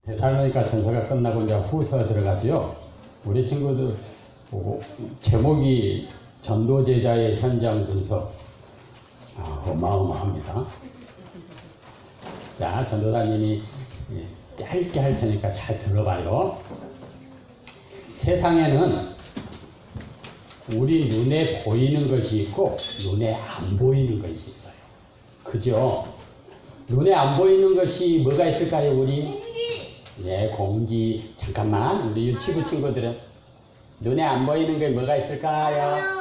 대살로니가 전서가 끝나고 이제 후서 들어가죠. 우리 친구들 보고 제목이 전도제자의 현장 분석. 어마어마합니다. 자, 전도사님이 짧게 할 테니까 잘 들어봐요. 세상에는 우리 눈에 보이는 것이 있고 눈에 안 보이는 것이 있어요. 그죠? 눈에 안 보이는 것이 뭐가 있을까요, 우리? 공기! 예, 공기. 잠깐만, 우리 유치부 친구들은 눈에 안 보이는 게 뭐가 있을까요? 알아.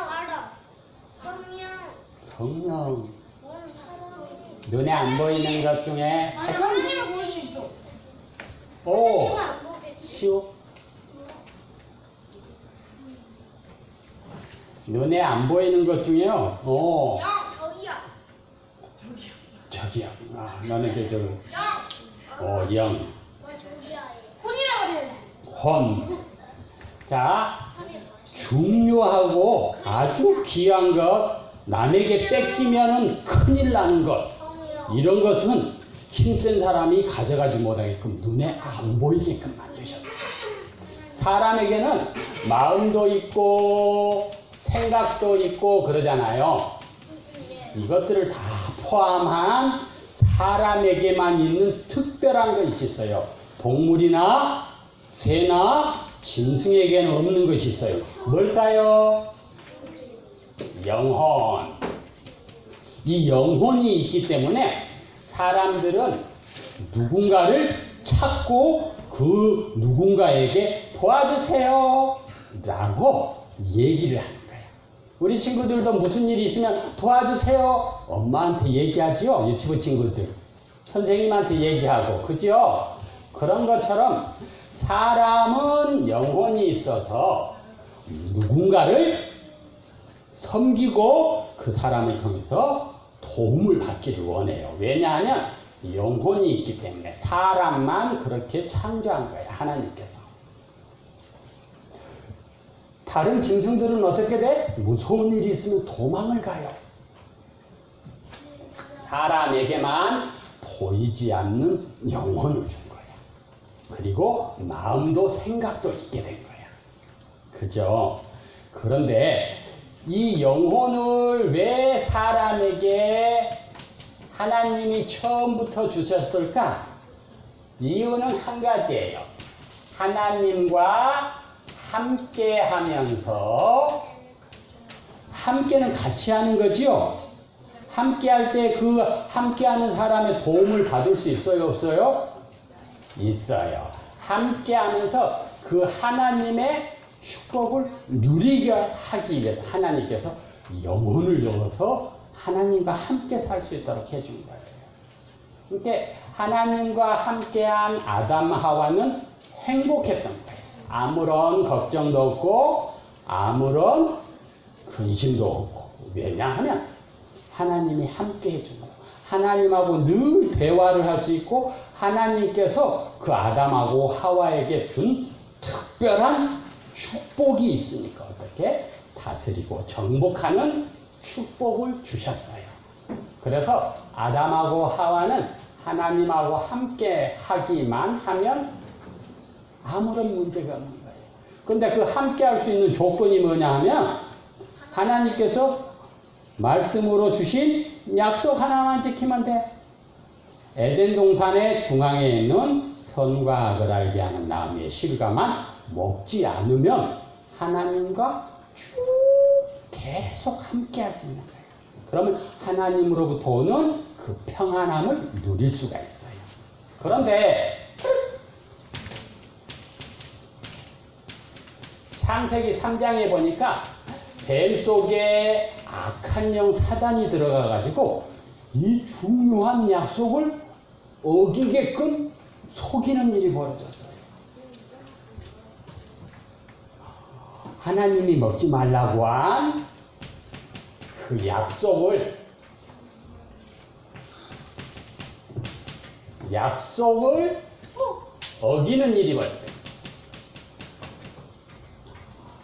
성령. 뭔 사람이? 눈에 안 보이는 것 중에 하나님을 볼 수 있어. 오, 하나님은 안 보겠지. 쉬워. 눈에 안 보이는 것 중에요. 저기야. 저기요. 나는 저 영. 영. 저기야. 혼이라고 그래야지. 혼. 자, 중요하고 아주 귀한 것, 남에게 뺏기면은 큰일 나는 것, 성이요. 이런 것은 힘센 사람이 가져가지 못하게끔 눈에 안 보이게끔 만드셨어요. 사람에게는 마음도 있고 생각도 있고 그러잖아요. 이것들을 다 포함한 사람에게만 있는 특별한 것이 있어요. 동물이나 새나 짐승에게는 없는 것이 있어요. 뭘까요? 영혼. 이 영혼이 있기 때문에 사람들은 누군가를 찾고 그 누군가에게 도와주세요 라고 얘기를 하는 거예요. 우리 친구들도 무슨 일이 있으면 도와주세요 엄마한테 얘기하지요. 유치부 친구들 선생님한테 얘기하고, 그죠? 그런 것처럼 사람은 영혼이 있어서 누군가를 섬기고 그 사람을 통해서 도움을 받기를 원해요. 왜냐하면 영혼이 있기 때문에. 사람만 그렇게 창조한 거예요, 하나님께서. 다른 짐승들은 어떻게 돼? 무서운 일이 있으면 도망을 가요. 사람에게만 보이지 않는 영혼을 준 거야. 그리고 마음도 생각도 있게 된 거야. 그죠? 그런데 이 영혼을 왜 사람에게 하나님이 처음부터 주셨을까? 이유는 한 가지예요. 하나님과 함께 하면서, 함께는 같이 하는 거죠? 함께 할 때 그 함께 하는 사람의 도움을 받을 수 있어요, 없어요? 있어요. 함께 하면서 그 하나님의 축복을 누리게 하기 위해서 하나님께서 영혼을 넣어서 하나님과 함께 살 수 있도록 해준 거예요. 그러니까 하나님과 함께한 아담 하와는 행복했던 거예요. 아무런 걱정도 없고 아무런 근심도 없고. 왜냐하면 하나님이 함께 해준 거예요. 하나님하고 늘 대화를 할 수 있고 하나님께서 그 아담하고 하와에게 준 특별한 축복이 있으니까 어떻게 다스리고 정복하는 축복을 주셨어요. 그래서 아담하고 하와는 하나님하고 함께 하기만 하면 아무런 문제가 없는 거예요. 근데 그 함께 할 수 있는 조건이 뭐냐 하면 하나님께서 말씀으로 주신 약속 하나만 지키면 돼. 에덴 동산의 중앙에 있는 선과 악을 알게 하는 나무의 실과만 먹지 않으면 하나님과 쭉 계속 함께 할 수 있는 거예요. 그러면 하나님으로부터 오는 그 평안함을 누릴 수가 있어요. 그런데 창세기 3장에 보니까 뱀 속에 악한 영 사단이 들어가 가지고 이 중요한 약속을 어기게끔 속이는 일이 벌어졌어요. 하나님이 먹지 말라고 한 그 약속을 어기는 일이 벌어져요.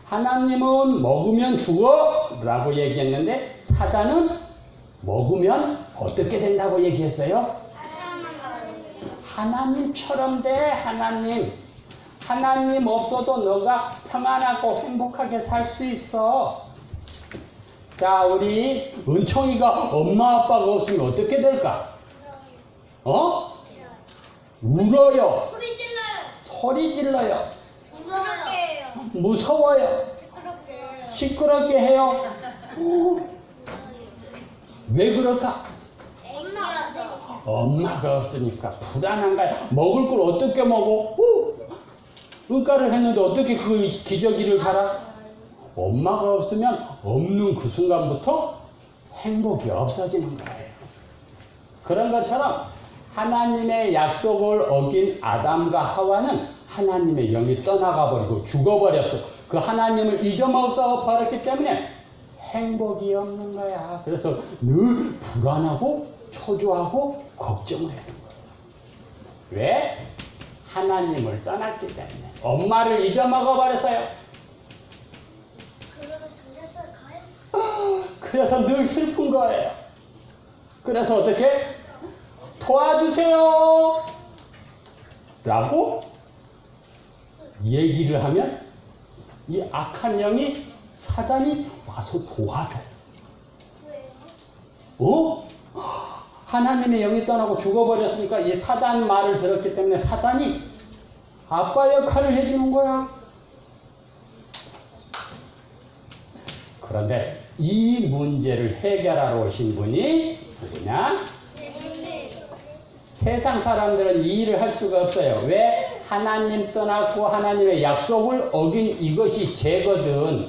하나님은 먹으면 죽어 라고 얘기했는데 사단은 먹으면 어떻게 된다고 얘기했어요? 하나님처럼 돼, 하나님. 하나님 없어도 너가 평안하고 행복하게 살 수 있어. 자, 우리 은총이가 엄마 아빠가 없으면 어떻게 될까? 어? 울어요. 소리 질러요. 소리 질러요. 무서워요. 무서워요. 시끄럽게. 시끄럽게 해요. 왜 그럴까? 애기여서. 엄마가 없으니까 불안한 거야. 먹을 걸 어떻게 먹어? 응가를 했는데 어떻게 그 기저귀를 갈아? 엄마가 없으면 없는 그 순간부터 행복이 없어지는 거예요. 그런 것처럼 하나님의 약속을 어긴 아담과 하와는 하나님의 영이 떠나가 버리고 죽어버렸어. 그 하나님을 잊어먹어 버렸기 때문에 행복이 없는 거야. 그래서 늘 불안하고 초조하고 걱정을 해야 되는 거예요. 왜? 하나님을 떠났기 때문에. 엄마를 잊어먹어 버렸어요. 그러면 교회에서 가요? 그래서 늘 슬픈 거예요. 그래서 어떻게? 도와주세요! 라고 얘기를 하면 이 악한 영이 사단이 와서 도와줘. 왜요? 하나님의 영이 떠나고 죽어버렸으니까 이 사단 말을 들었기 때문에 사단이 아빠 역할을 해주는 거야. 그런데 이 문제를 해결하러 오신 분이 누구냐? 세상 사람들은 이 일을 할 수가 없어요. 왜? 하나님 떠났고 하나님의 약속을 어긴 이것이 죄거든.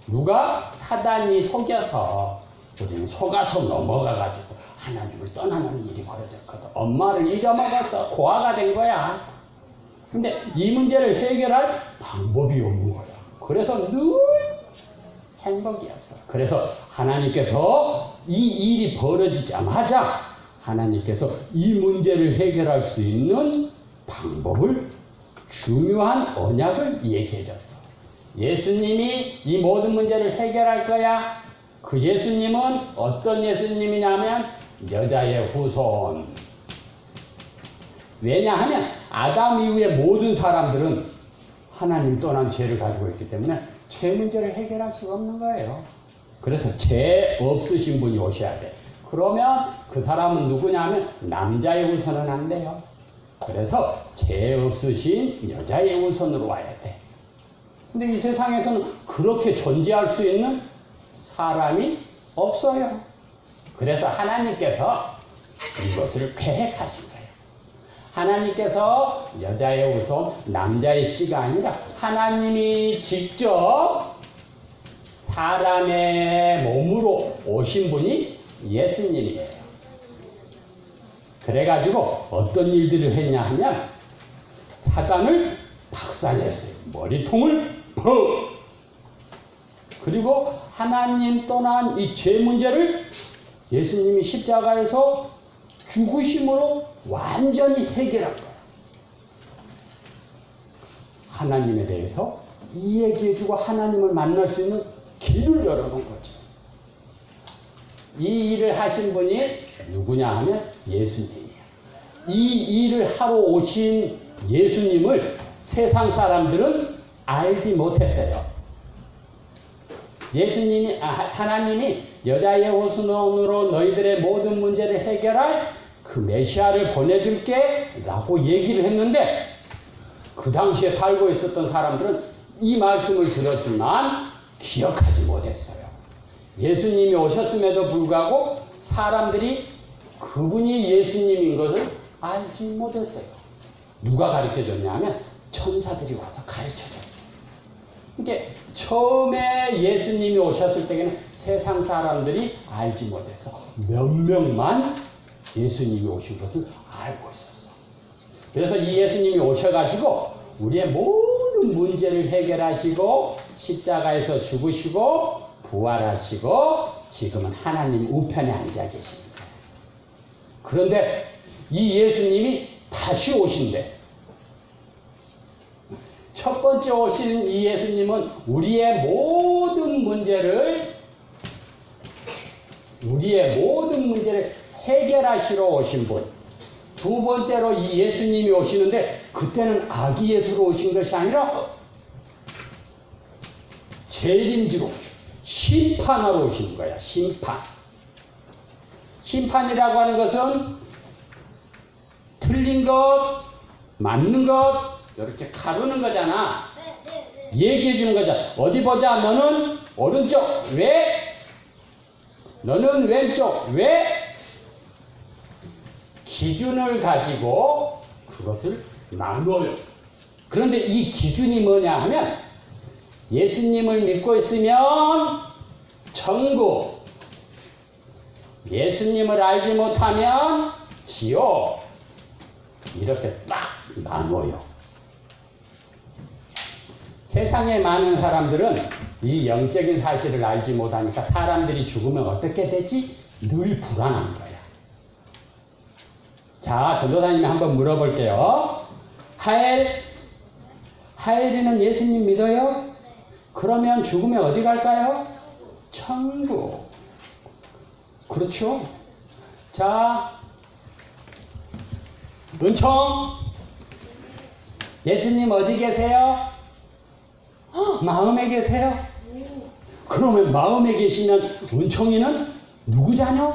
누가? 사단이 속여서 우리는 속아서 넘어가가지고 하나님을 떠나는 일이 벌어졌거든. 엄마를 잊어먹어서 고아가 된 거야. 근데 이 문제를 해결할 방법이 없는 거야. 그래서 늘 행복이 없어. 그래서 하나님께서 이 일이 벌어지자마자 하나님께서 이 문제를 해결할 수 있는 방법을 중요한 언약을 얘기해 줬어. 예수님이 이 모든 문제를 해결할 거야. 그 예수님은 어떤 예수님이냐면 여자의 후손. 왜냐하면 아담 이후의 모든 사람들은 하나님 떠난 죄를 가지고 있기 때문에 죄 문제를 해결할 수가 없는 거예요. 그래서 죄 없으신 분이 오셔야 돼. 그러면 그 사람은 누구냐면 남자의 후손은 안 돼요. 그래서 죄 없으신 여자의 후손으로 와야 돼. 근데 이 세상에서는 그렇게 존재할 수 있는 사람이 없어요. 그래서 하나님께서 이것을 계획하신 거예요. 하나님께서 여자의 후손, 남자의 씨가 아니라 하나님이 직접 사람의 몸으로 오신 분이 예수님이에요. 그래가지고 어떤 일들을 했냐 하면 사단을 박살냈어요. 머리통을 퍽! 그리고 하나님 떠난 이 죄 문제를 예수님이 십자가에서 죽으심으로 완전히 해결한 거예요. 하나님에 대해서 이야기해주고 하나님을 만날 수 있는 길을 열어놓은 거죠. 이 일을 하신 분이 누구냐 하면 예수님이에요. 이 일을 하러 오신 예수님을 세상 사람들은 알지 못했어요. 예수님이, 하나님이 여자의 후손으로 너희들의 모든 문제를 해결할 그 메시아를 보내줄게 라고 얘기를 했는데 그 당시에 살고 있었던 사람들은 이 말씀을 들었지만 기억하지 못했어요. 예수님이 오셨음에도 불구하고 사람들이 그분이 예수님인 것을 알지 못했어요. 누가 가르쳐줬냐면 천사들이 와서 가르쳐줬어요. 이게 처음에 예수님이 오셨을 때에는 세상 사람들이 알지 못해서 몇 명만 예수님이 오신 것을 알고 있었어. 그래서 이 예수님이 오셔가지고 우리의 모든 문제를 해결하시고 십자가에서 죽으시고 부활하시고 지금은 하나님 우편에 앉아 계십니다. 그런데 이 예수님이 다시 오신대. 첫 번째 오신 이 예수님은 우리의 모든 문제를 해결하시러 오신 분. 두 번째로 이 예수님이 오시는데 그때는 아기 예수로 오신 것이 아니라 재림지로 심판하러 오시는 거야. 심판. 심판이라고 하는 것은 틀린 것, 맞는 것 이렇게 가르는 거잖아. 얘기해 주는 거잖아. 어디 보자. 너는 오른쪽. 왜? 너는 왼쪽. 왜? 기준을 가지고 그것을 나눠요. 그런데 이 기준이 뭐냐 하면 예수님을 믿고 있으면 천국, 예수님을 알지 못하면 지옥, 이렇게 딱 나눠요. 세상에 많은 사람들은 이 영적인 사실을 알지 못하니까 사람들이 죽으면 어떻게 되지? 늘 불안한 거야. 자, 전도사님이 한번 물어볼게요. 하엘이는 예수님 믿어요? 그러면 죽으면 어디 갈까요? 천국. 그렇죠? 자, 은총, 예수님 어디 계세요? 마음에 계세요? 그러면 마음에 계시면 은총이는 누구 자녀?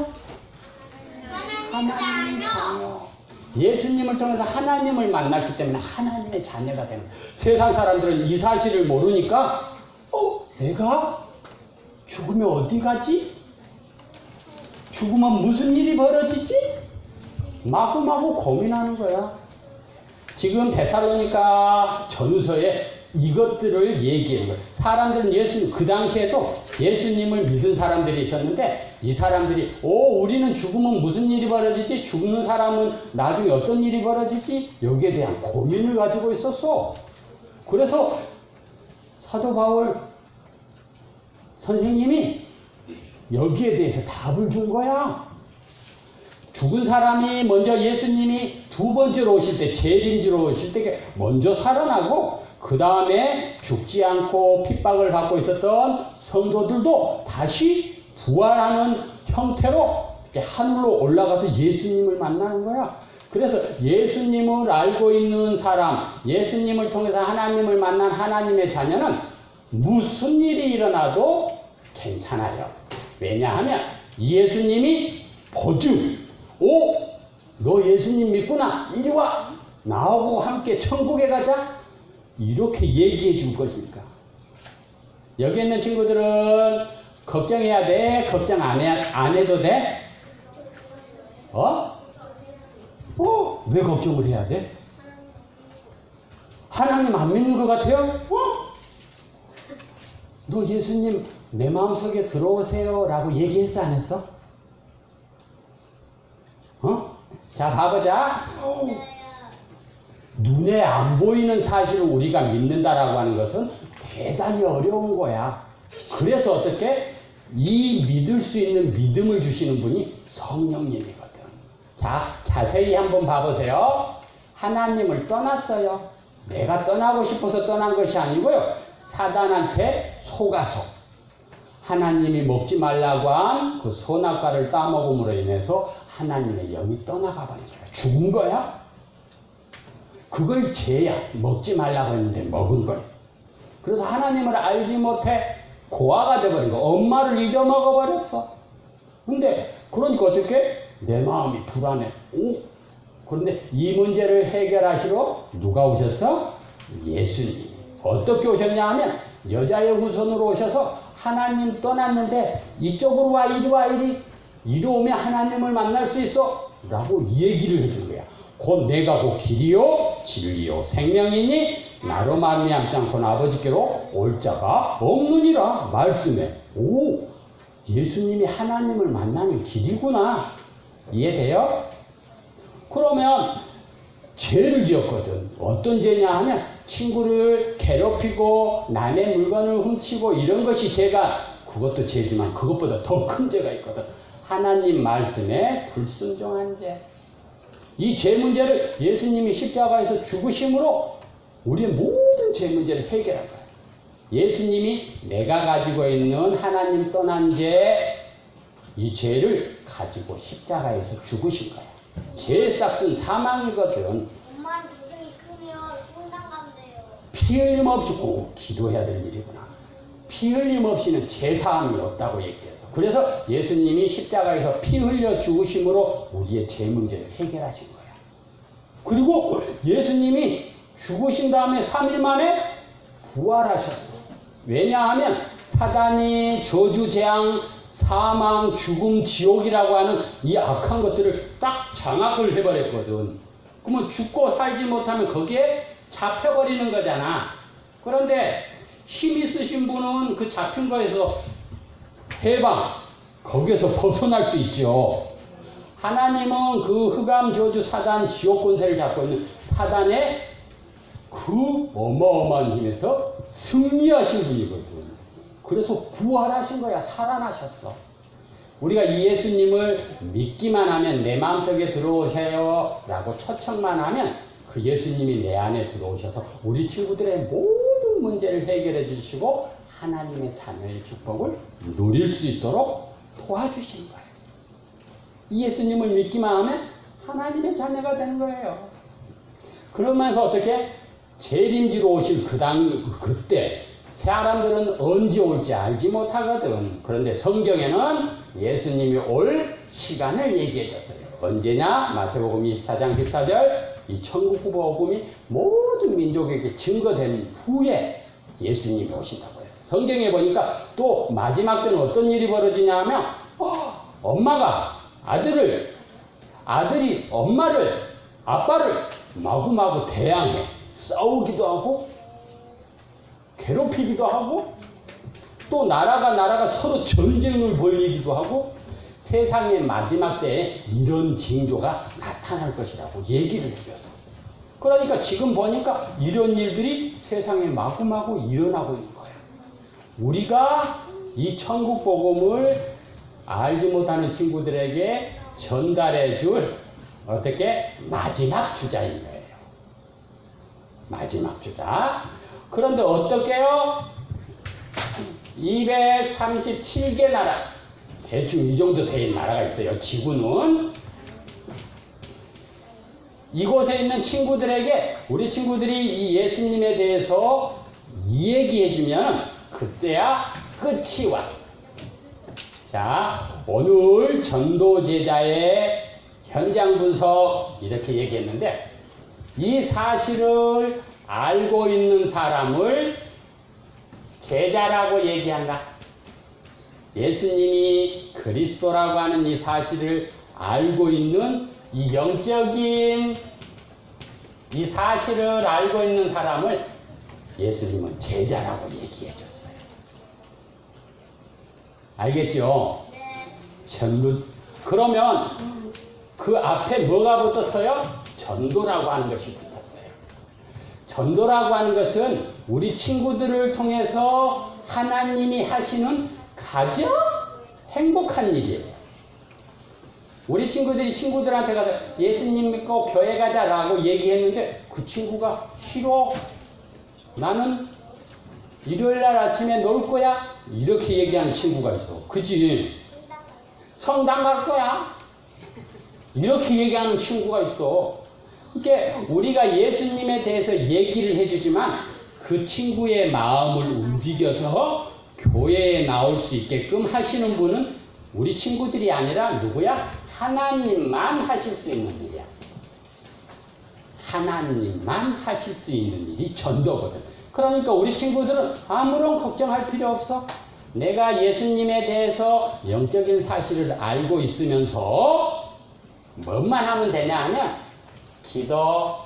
하나님 자녀. 예수님을 통해서 하나님을 만났기 때문에 하나님의 자녀가 되는 거예요. 세상 사람들은 이 사실을 모르니까 내가 죽으면 어디 가지? 죽으면 무슨 일이 벌어지지? 마구마구 고민하는 거야. 지금 데살로니가 전서에 이것들을 얘기해요. 사람들은 그 당시에도 예수님을 믿은 사람들이 있었는데 이 사람들이 우리는 죽으면 무슨 일이 벌어지지? 죽는 사람은 나중에 어떤 일이 벌어지지? 여기에 대한 고민을 가지고 있었어. 그래서 사도 바울 선생님이 여기에 대해서 답을 준 거야. 죽은 사람이 먼저 예수님이 두 번째로 오실 때, 재림지로 오실 때 먼저 살아나고 그 다음에 죽지 않고 핍박을 받고 있었던 성도들도 다시 부활하는 형태로 하늘로 올라가서 예수님을 만나는 거야. 그래서 예수님을 알고 있는 사람, 예수님을 통해서 하나님을 만난 하나님의 자녀는 무슨 일이 일어나도 괜찮아요. 왜냐하면 예수님이 보증, 너 예수님 믿구나, 이리 와, 나하고 함께 천국에 가자, 이렇게 얘기해 줄 것이니까. 여기 있는 친구들은 걱정해야 돼? 걱정 안 해도 돼? 왜 걱정을 해야 돼? 하나님 안 믿는 것 같아요? 너 예수님 내 마음속에 들어오세요 라고 얘기했어, 안 했어? 자, 봐보자. 눈에 안 보이는 사실을 우리가 믿는다라고 하는 것은 대단히 어려운 거야. 그래서 어떻게? 이 믿을 수 있는 믿음을 주시는 분이 성령님이거든. 자, 자세히 한번 봐보세요. 하나님을 떠났어요. 내가 떠나고 싶어서 떠난 것이 아니고요. 사단한테 속아서 하나님이 먹지 말라고 한 그 선악과를 따먹음으로 인해서 하나님의 영이 떠나가 버린 거야. 죽은 거야. 그걸 죄야. 먹지 말라고 했는데 먹은 거야. 그래서 하나님을 알지 못해 고아가 돼버린 거야. 엄마를 잊어먹어 버렸어. 근데 그러니까 어떻게? 내 마음이 불안해. 그런데 이 문제를 해결하시러 누가 오셨어? 예수님. 어떻게 오셨냐 하면 여자의 후손으로 오셔서 하나님 떠났는데 이쪽으로 와, 이리 와, 이리 오면 하나님을 만날 수 있어 라고 얘기를 해준 거야. 곧 내가 곧 길이요 진리요 생명이니 나로 말미암지 않고는 아버지께로 올 자가 없느니라 말씀해. 예수님이 하나님을 만나는 길이구나. 이해돼요? 그러면 죄를 지었거든. 어떤 죄냐 하면 친구를 괴롭히고 남의 물건을 훔치고 이런 것이 죄가, 그것도 죄지만 그것보다 더 큰 죄가 있거든. 하나님 말씀에 불순종한 죄. 이 죄 문제를 예수님이 십자가에서 죽으심으로 우리의 모든 죄 문제를 해결한 거야. 예수님이 내가 가지고 있는 하나님 떠난 죄, 이 죄를 가지고 십자가에서 죽으신 거야. 죄싹은 사망이거든. 엄마는 도생이 크면 성당 간대요. 피 흘림 없이 꼭 기도해야 될 일이구나. 피 흘림 없이는 죄사함이 없다고 얘기해서. 그래서 예수님이 십자가에서 피 흘려 죽으심으로 우리의 죄 문제를 해결하신 거야. 그리고 예수님이 죽으신 다음에 3일 만에 부활하셨어. 왜냐하면 사단이 저주, 재앙, 사망, 죽음, 지옥이라고 하는 이 악한 것들을 딱 장악을 해버렸거든. 그러면 죽고 살지 못하면 거기에 잡혀버리는 거잖아. 그런데 힘 있으신 분은 그 잡힌 거에서 해방, 거기에서 벗어날 수 있죠. 하나님은 그 흑암, 저주, 사단, 지옥 권세를 잡고 있는 사단의 그 어마어마한 힘에서 승리하신 분이거든. 그래서 부활하신 거야. 살아나셨어. 우리가 이 예수님을 믿기만 하면 내 마음속에 들어오세요 라고 초청만 하면 그 예수님이 내 안에 들어오셔서 우리 친구들의 모든 문제를 해결해 주시고 하나님의 자녀의 축복을 누릴 수 있도록 도와주신 거예요. 이 예수님을 믿기만 하면 하나님의 자녀가 되는 거예요. 그러면서 어떻게 재림지로 오실 그때 사람들은 언제 올지 알지 못하거든. 그런데 성경에는 예수님이 올 시간을 얘기해 줬어요. 언제냐? 마태복음 24장 14절 이 천국 복음이 모든 민족에게 증거된 후에 예수님이 오신다고 했어요. 성경에 보니까 또 마지막 때는 어떤 일이 벌어지냐 하면 엄마가 아들이 엄마를, 아빠를 마구마구 대항해 싸우기도 하고 괴롭히기도 하고 또 나라가 서로 전쟁을 벌이기도 하고 세상의 마지막 때에 이런 징조가 나타날 것이라고 얘기를 해줬어. 그러니까 지금 보니까 이런 일들이 세상에 마구마구 일어나고 있는 거야. 우리가 이 천국 복음을 알지 못하는 친구들에게 전달해 줄 어떻게 마지막 주자인 거예요. 마지막 주자. 그런데 어떻게요? 237개 나라, 대충 이 정도 된 나라가 있어요. 지구는. 이곳에 있는 친구들에게 우리 친구들이 이 예수님에 대해서 얘기해주면 그때야 끝이 와. 자, 오늘 전도제자의 현장 분석 이렇게 얘기했는데 이 사실을 알고 있는 사람을 제자라고 얘기한다. 예수님이 그리스도라고 하는 이 사실을 알고 있는 이 영적인 이 사실을 알고 있는 사람을 예수님은 제자라고 얘기해 줬어요. 알겠죠? 네. 그러면 그 앞에 뭐가 붙었어요? 전도라고 하는 것이 붙었어요. 전도라고 하는 것은 우리 친구들을 통해서 하나님이 하시는 가장 행복한 일이에요. 우리 친구들이 친구들한테 가서 예수님 믿고 교회 가자라고 얘기했는데 그 친구가 싫어. 나는 일요일날 아침에 놀 거야. 이렇게 얘기하는 친구가 있어. 그치? 성당 갈 거야. 이렇게 얘기하는 친구가 있어. 그러니까 우리가 예수님에 대해서 얘기를 해주지만 그 친구의 마음을 움직여서 교회에 나올 수 있게끔 하시는 분은 우리 친구들이 아니라 누구야? 하나님만 하실 수 있는 일이야. 하나님만 하실 수 있는 일이 전도거든. 그러니까 우리 친구들은 아무런 걱정할 필요 없어. 내가 예수님에 대해서 영적인 사실을 알고 있으면서 뭐만 하면 되냐 하면 기도.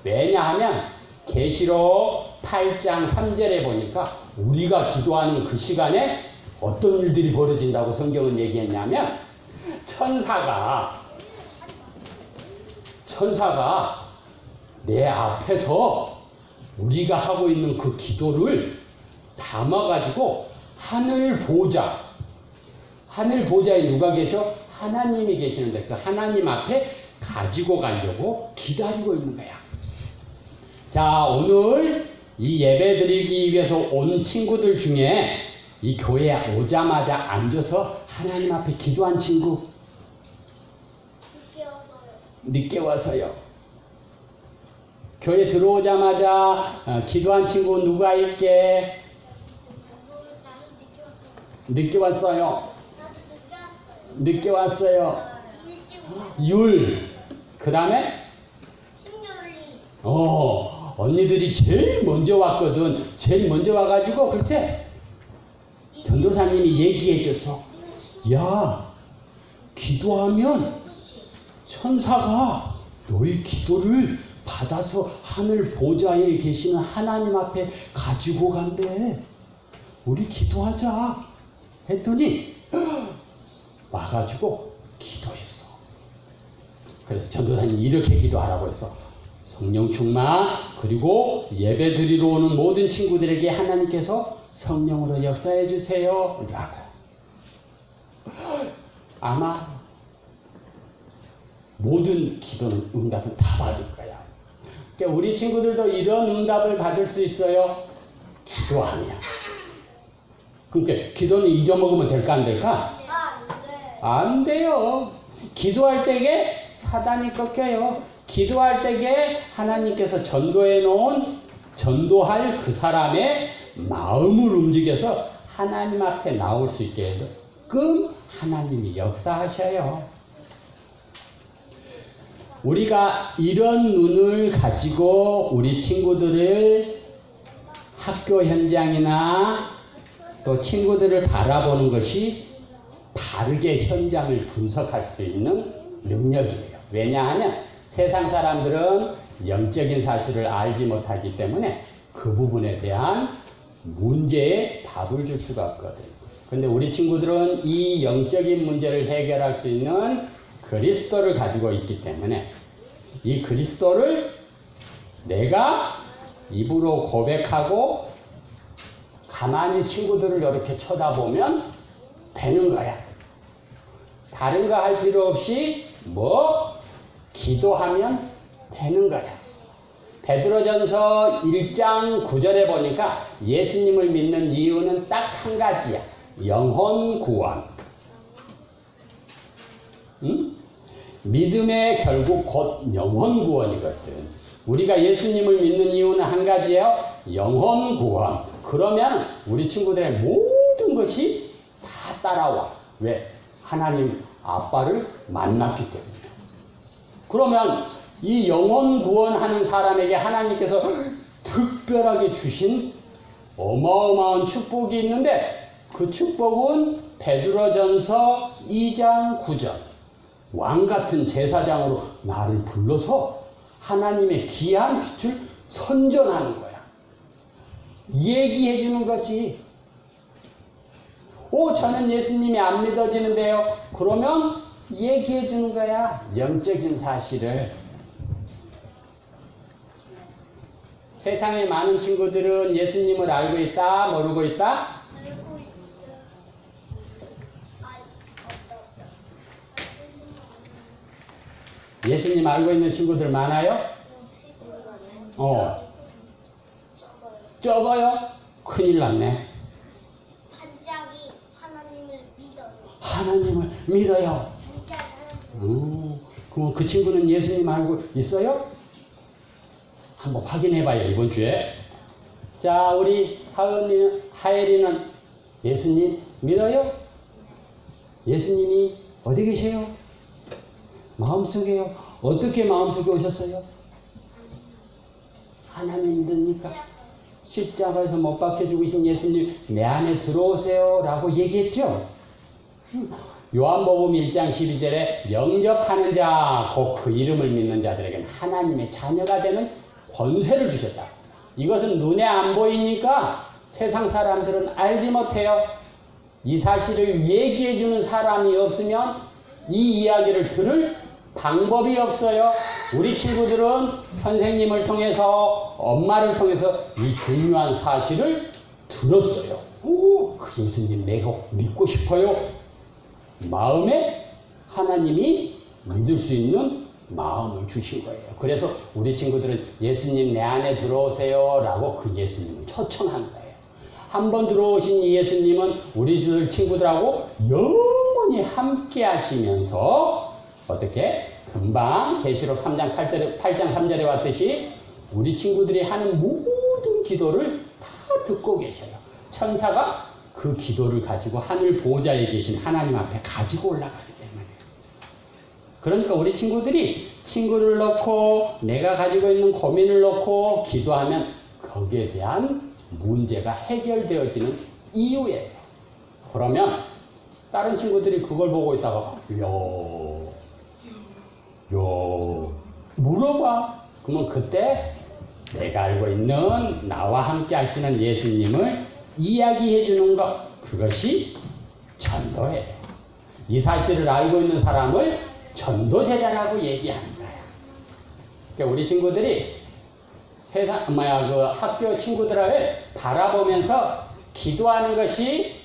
왜냐하면 계시록 8장 3절에 보니까 우리가 기도하는 그 시간에 어떤 일들이 벌어진다고 성경은 얘기했냐면 천사가 내 앞에서 우리가 하고 있는 그 기도를 담아가지고 하늘 보좌에 누가 계셔? 하나님이 계시는데 그 하나님 앞에 가지고 가려고 기다리고 있는 거야. 자, 오늘 이 예배 드리기 위해서 온 친구들 중에 이 교회에 오자마자 앉아서 하나님 앞에 기도한 친구? 늦게 왔어요. 늦게 와서요. 교회 들어오자마자 기도한 친구 누가 있게? 나는 늦게 왔어요. 늦게 왔어요. 나도 늦게 왔어요. 늦게 왔어요. 일찍 율. 그 다음에? 신율이. 언니들이 제일 먼저 왔거든. 제일 먼저 와가지고 글쎄 전도사님이 얘기해줬어. 야, 기도하면 천사가 너희 기도를 받아서 하늘 보좌에 계시는 하나님 앞에 가지고 간대. 우리 기도하자 했더니 와가지고 기도했어. 그래서 전도사님이 이렇게 기도하라고 했어. 성령 충만, 그리고 예배 드리러 오는 모든 친구들에게 하나님께서 성령으로 역사해 주세요 라고. 아마 모든 기도는 응답은 다 받을 거야. 그러니까 우리 친구들도 이런 응답을 받을 수 있어요. 기도하면. 그러니까 기도는 잊어먹으면 될까 안 될까? 네. 안 돼요. 기도할 때에 사단이 꺾여요. 기도할 때에 하나님께서 전도해 놓은 전도할 그 사람의 마음을 움직여서 하나님 앞에 나올 수 있게끔 하나님이 역사하셔요. 우리가 이런 눈을 가지고 우리 친구들을 학교 현장이나 또 친구들을 바라보는 것이 바르게 현장을 분석할 수 있는 능력이에요. 왜냐하면 세상 사람들은 영적인 사실을 알지 못하기 때문에 그 부분에 대한 문제에 답을 줄 수가 없거든요. 근데 우리 친구들은 이 영적인 문제를 해결할 수 있는 그리스도를 가지고 있기 때문에 이 그리스도를 내가 입으로 고백하고 가만히 친구들을 이렇게 쳐다보면 되는 거야. 다른 거 할 필요 없이 기도하면 되는 거야. 베드로전서 1장 9절에 보니까 예수님을 믿는 이유는 딱 한 가지야. 영혼 구원. 응? 믿음의 결국 곧 영혼 구원이거든. 우리가 예수님을 믿는 이유는 한 가지예요. 영혼 구원. 그러면 우리 친구들의 모든 것이 다 따라와. 왜? 하나님 아빠를 만났기 때문에. 그러면 이 영혼 구원하는 사람에게 하나님께서 특별하게 주신 어마어마한 축복이 있는데 그 축복은 베드로전서 2장 9절. 왕같은 제사장으로 나를 불러서 하나님의 귀한 빛을 선전하는 거야. 얘기해 주는 거지. 저는 예수님이 안 믿어지는데요. 그러면 얘기해 주는 거야. 영적인 사실을. 세상에 많은 친구들은 예수님을 알고 있다, 모르고 있다? 알고 있어요. 예수님 알고 있는 친구들 많아요? 적어요? 큰일 났네. 반짝이 하나님을 믿어요. 하나님을 믿어요. 반짝이 그럼 그 친구는 예수님 알고 있어요? 한번 확인해봐요, 이번 주에. 자, 우리 하엘이는 예수님 믿어요? 예수님이 어디 계세요? 마음속에요. 어떻게 마음속에 오셨어요? 하나님 믿습니까? 십자가에서 못 박혀 죽으신 예수님 내 안에 들어오세요 라고 얘기했죠. 요한복음 1장 12절에 영접하는 자, 곧 그 이름을 믿는 자들에게는 하나님의 자녀가 되는 권세를 주셨다. 이것은 눈에 안 보이니까 세상 사람들은 알지 못해요. 이 사실을 얘기해 주는 사람이 없으면 이 이야기를 들을 방법이 없어요. 우리 친구들은 선생님을 통해서, 엄마를 통해서 이 중요한 사실을 들었어요. 그 예수님 내가 믿고 싶어요. 마음에 하나님이 믿을 수 있는 마음을 주신 거예요. 그래서 우리 친구들은 예수님 내 안에 들어오세요 라고 그 예수님을 초청한 거예요. 한번 들어오신 이 예수님은 우리 친구들하고 영원히 함께 하시면서 어떻게 금방 계시록 3장 8장 3절에 왔듯이 우리 친구들이 하는 모든 기도를 다 듣고 계셔요. 천사가 그 기도를 가지고 하늘 보좌에 계신 하나님 앞에 가지고 올라가기 때문에. 그러니까 우리 친구를 넣고 내가 가지고 있는 고민을 넣고 기도하면 거기에 대한 문제가 해결되어지는 이유예요. 그러면 다른 친구들이 그걸 보고 있다가 물어봐. 그러면 그때 내가 알고 있는 나와 함께 하시는 예수님을 이야기해 주는 것, 그것이 전도예요. 이 사실을 알고 있는 사람을 전도제자라고 얘기하는 거예요. 그러니까 우리 친구들이 그 학교 친구들을 바라보면서 기도하는 것이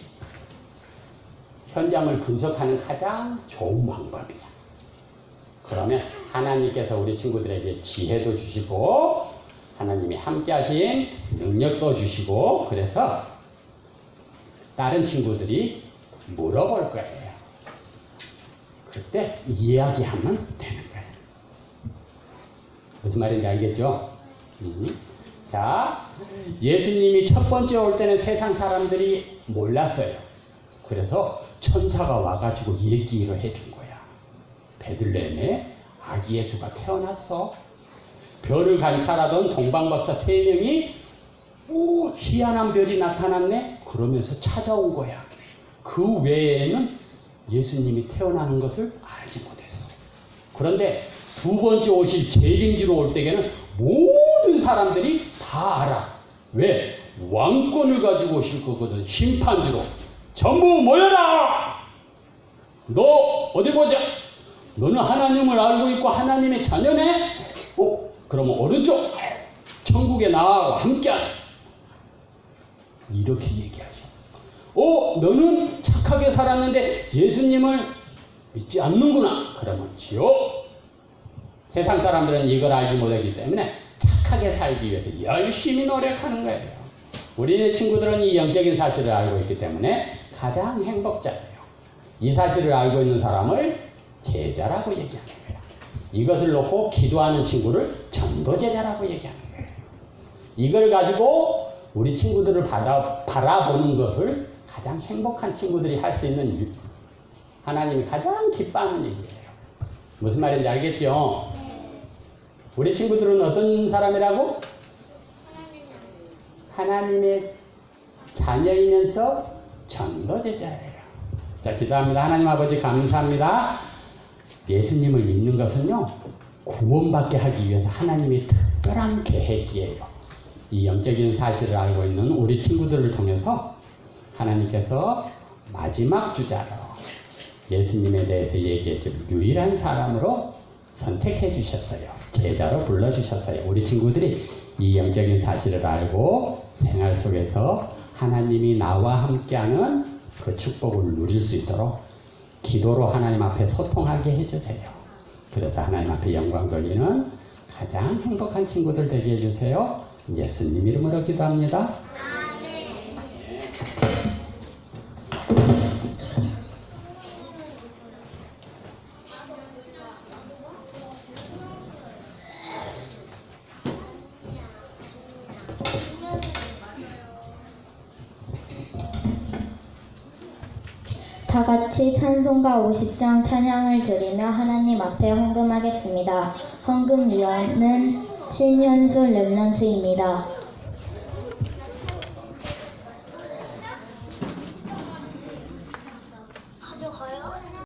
현장을 분석하는 가장 좋은 방법이야. 그러면 하나님께서 우리 친구들에게 지혜도 주시고 하나님이 함께 하신 능력도 주시고, 그래서 다른 친구들이 물어볼 거예요. 그때 이야기하면 되는 거예요. 무슨 말인지 알겠죠? 자, 예수님이 첫 번째 올 때는 세상 사람들이 몰랐어요. 그래서 천사가 와가지고 얘기를 해준 거야. 베들레헴에 아기 예수가 태어났어. 별을 관찰하던 동방박사 3명이 희한한 별이 나타났네? 그러면서 찾아온 거야. 그 외에는 예수님이 태어나는 것을 알지 못했어. 그런데 두 번째 오실 재림지로 올 때에는 모든 사람들이 다 알아. 왜? 왕권을 가지고 오실 거거든. 심판지로. 전부 모여라! 너 어디 보자. 너는 하나님을 알고 있고 하나님의 자녀네? 그러면 오른쪽 천국에 나와 함께 하자. 이렇게 얘기하죠. 너는 착하게 살았는데 예수님을 믿지 않는구나. 그러면 지옥. 세상 사람들은 이걸 알지 못하기 때문에 착하게 살기 위해서 열심히 노력하는 거예요. 우리 친구들은 이 영적인 사실을 알고 있기 때문에 가장 행복자예요. 이 사실을 알고 있는 사람을 제자라고 얘기하는 거예요. 이것을 놓고 기도하는 친구를 전도제자라고 얘기하는 거예요. 이걸 가지고 우리 친구들을 바라보는 것을 가장 행복한 친구들이 할 수 있는 하나님이 가장 기뻐하는 얘기예요. 무슨 말인지 알겠죠? 우리 친구들은 어떤 사람이라고? 하나님의 자녀이면서 전도제자예요. 자, 기도합니다. 하나님 아버지 감사합니다. 예수님을 믿는 것은요, 구원받게 하기 위해서 하나님이 특별한 계획이에요. 이 영적인 사실을 알고 있는 우리 친구들을 통해서 하나님께서 마지막 주자로 예수님에 대해서 얘기해 줄 유일한 사람으로 선택해 주셨어요. 제자로 불러주셨어요. 우리 친구들이 이 영적인 사실을 알고 생활 속에서 하나님이 나와 함께하는 그 축복을 누릴 수 있도록 기도로 하나님 앞에 소통하게 해주세요. 그래서 하나님 앞에 영광 돌리는 가장 행복한 친구들 되게 해주세요. 예수님 이름으로 기도합니다. 다 같이 찬송가 50장 찬양을 드리며 하나님 앞에 헌금하겠습니다. 헌금위원은 신현수 랩런트입니다.